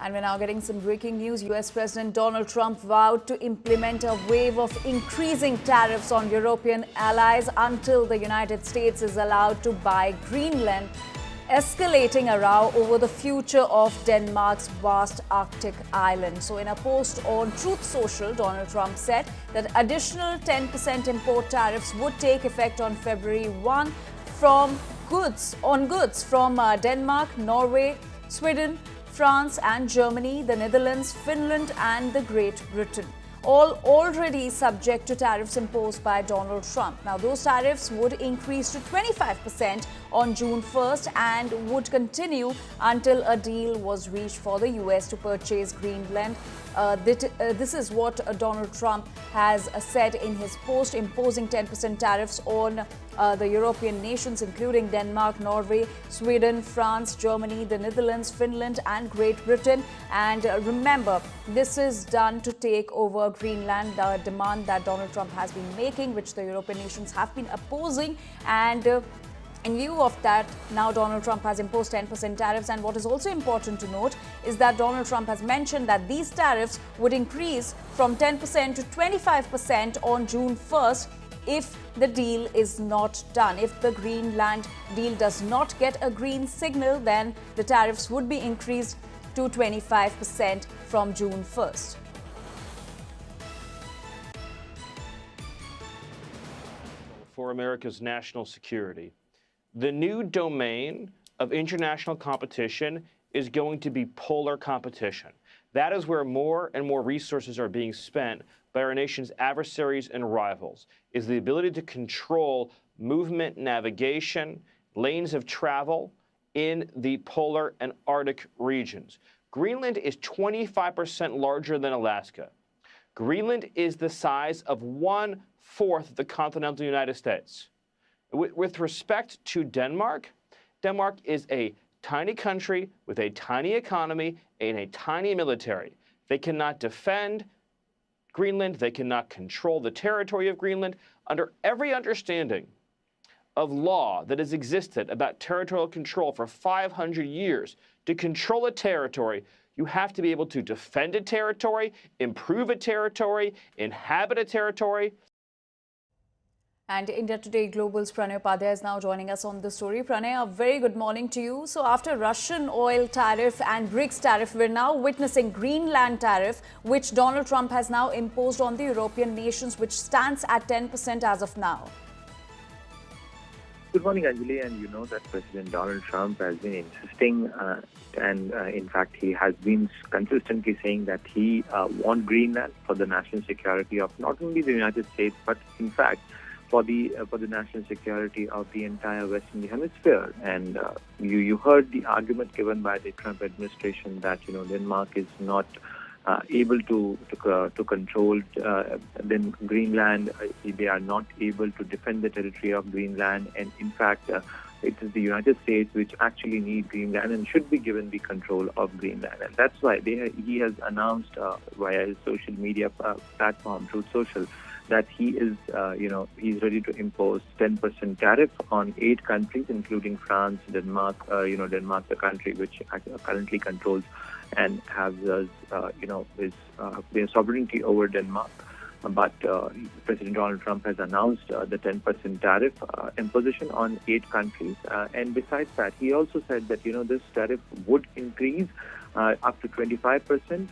And we're now getting some breaking news. US President Donald Trump vowed to implement a wave of increasing tariffs on European allies until the United States is allowed to buy Greenland, escalating a row over the future of Denmark's vast Arctic island. So in a post on Truth Social, Donald Trump said that additional 10% import tariffs would take effect on February 1 from goods from Denmark, Norway, Sweden, France and Germany, the Netherlands, Finland and the Great Britain, all already subject to tariffs imposed by Donald Trump. Now, those tariffs would increase to 25% on June 1st and would continue until a deal was reached for the US to purchase Greenland. This is what Donald Trump has said in his post, imposing 10% tariffs on the European nations, including Denmark, Norway, Sweden, France, Germany, the Netherlands, Finland and Great Britain. And remember, this is done to take over Greenland, the demand that Donald Trump has been making, which the European nations have been opposing. And in view of that, now Donald Trump has imposed 10% tariffs. And what is also important to note is that Donald Trump has mentioned that these tariffs would increase from 10% to 25% on June 1st if the deal is not done. If the Greenland deal does not get a green signal, then the tariffs would be increased to 25% from June 1st. For America's national security. The new domain of international competition is going to be polar competition. That is where more and more resources are being spent by our nation's adversaries and rivals, is the ability to control movement, navigation, lanes of travel in the polar and Arctic regions. Greenland is 25% larger than Alaska. Greenland is the size of 1/4 of the continental United States. With respect to Denmark, Denmark is a tiny country with a tiny economy and a tiny military. They cannot defend Greenland. They cannot control the territory of Greenland. Under every understanding of law that has existed about territorial control for 500 years, to control a territory, you have to be able to defend a territory, improve a territory, inhabit a territory. And India Today Global's Pranay Upadhyay is now joining us on the story. Pranay, a very good morning to you. So after Russian oil tariff and BRICS tariff, we're now witnessing Greenland tariff, which Donald Trump has now imposed on the European nations, which stands at 10% as of now. Good morning, Anjali. And you know that President Donald Trump has been insisting in fact, he has been consistently saying that he wants Greenland for the national security of not only the United States, but in fact, for the national security of the entire Western Hemisphere. And you heard the argument given by the Trump administration that Denmark is not able to control then Greenland. They are not able to defend the territory of Greenland, and in fact, it is the United States which actually need Greenland and should be given the control of Greenland. And that's why he has announced via his social media platform, Truth Social, that he is, he's ready to impose 10% tariff on 8 countries, including France, Denmark. Denmark, the country which currently controls and has, their sovereignty over Denmark. But President Donald Trump has announced the 10% tariff imposition on 8 countries. And besides that, he also said that, this tariff would increase up to 25%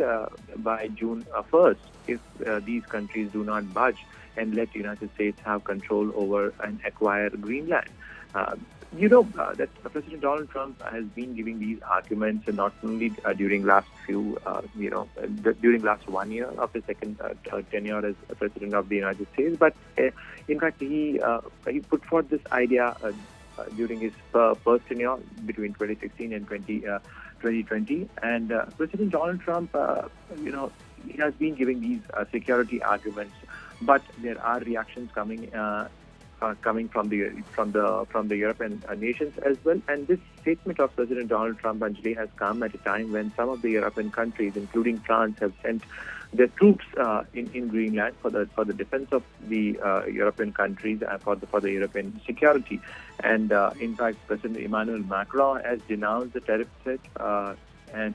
by June 1st if these countries do not budge and let the United States have control over and acquire Greenland. That President Donald Trump has been giving these arguments, and not only during last 1 year of his second tenure as President of the United States, but in fact he put forth this idea during his first tenure between 2016 and 2020. And President Donald Trump, he has been giving these security arguments, but there are reactions coming from the European nations as well. And this statement of President Donald Trump, Anjali, has come at a time when some of the European countries, including France, have sent their troops in Greenland for the defense of the European countries and for the European security. And in fact, President Emmanuel Macron has denounced the tariff threat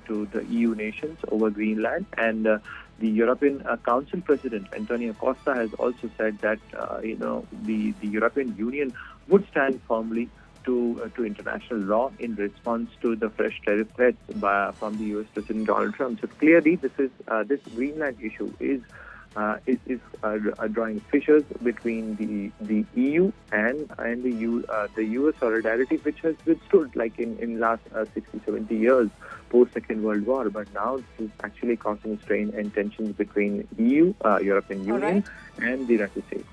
to the EU nations over Greenland. And the European Council President António Costa has also said that the European Union would stand firmly to international law in response to the fresh tariff threats from the U.S. President Donald Trump. So clearly, this Greenland issue is drawing fissures between the EU and the U.S. solidarity, which has withstood like in last 60, 70 years post Second World War. But now this is actually causing strain and tensions between EU, European Union, and the United States.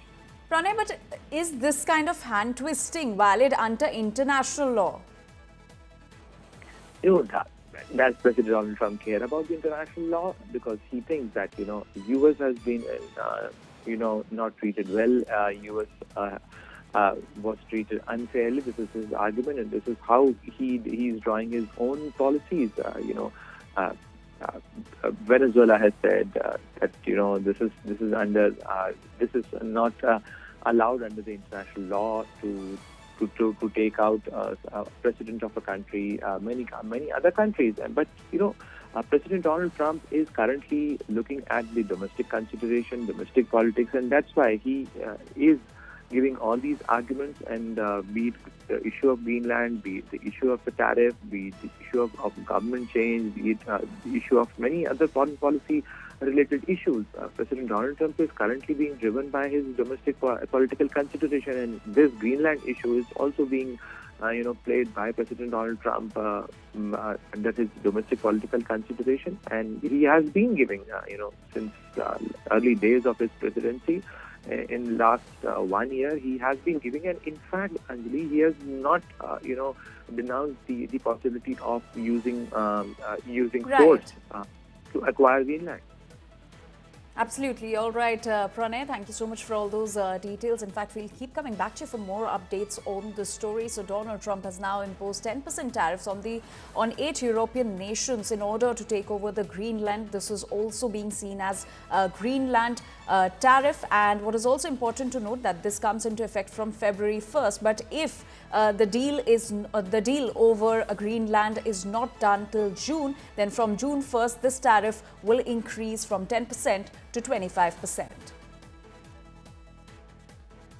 Pranay, but is this kind of hand twisting valid under international law? Does President Donald Trump care about the international law? Because he thinks that the U.S. has been not treated well. U.S. Was treated unfairly. This is his argument, and this is how he's drawing his own policies. Venezuela has said that this is not allowed under the international law to take out a president of a country, many other countries. But President Donald Trump is currently looking at the domestic consideration, domestic politics, and that's why he is giving all these arguments, and be it the issue of Greenland, be it the issue of the tariff, be it the issue of government change, be it the issue of many other foreign policy related issues. President Donald Trump is currently being driven by his domestic political consideration, and this Greenland issue is also being played by President Donald Trump under his domestic political consideration. And he has been giving, since early days of his presidency, in last 1 year, he has been giving, and in fact, Anjali, he has not, denounced the possibility of using force to acquire Greenland. Absolutely. All right, Pranay, thank you so much for all those details. In fact, we'll keep coming back to you for more updates on the story. So Donald Trump has now imposed 10% tariffs on 8 European nations in order to take over the Greenland. This is also being seen as a Greenland tariff. And what is also important to note that this comes into effect from February 1st. But if the deal over Greenland is not done till June, then from June 1st, this tariff will increase from 10% to 25%.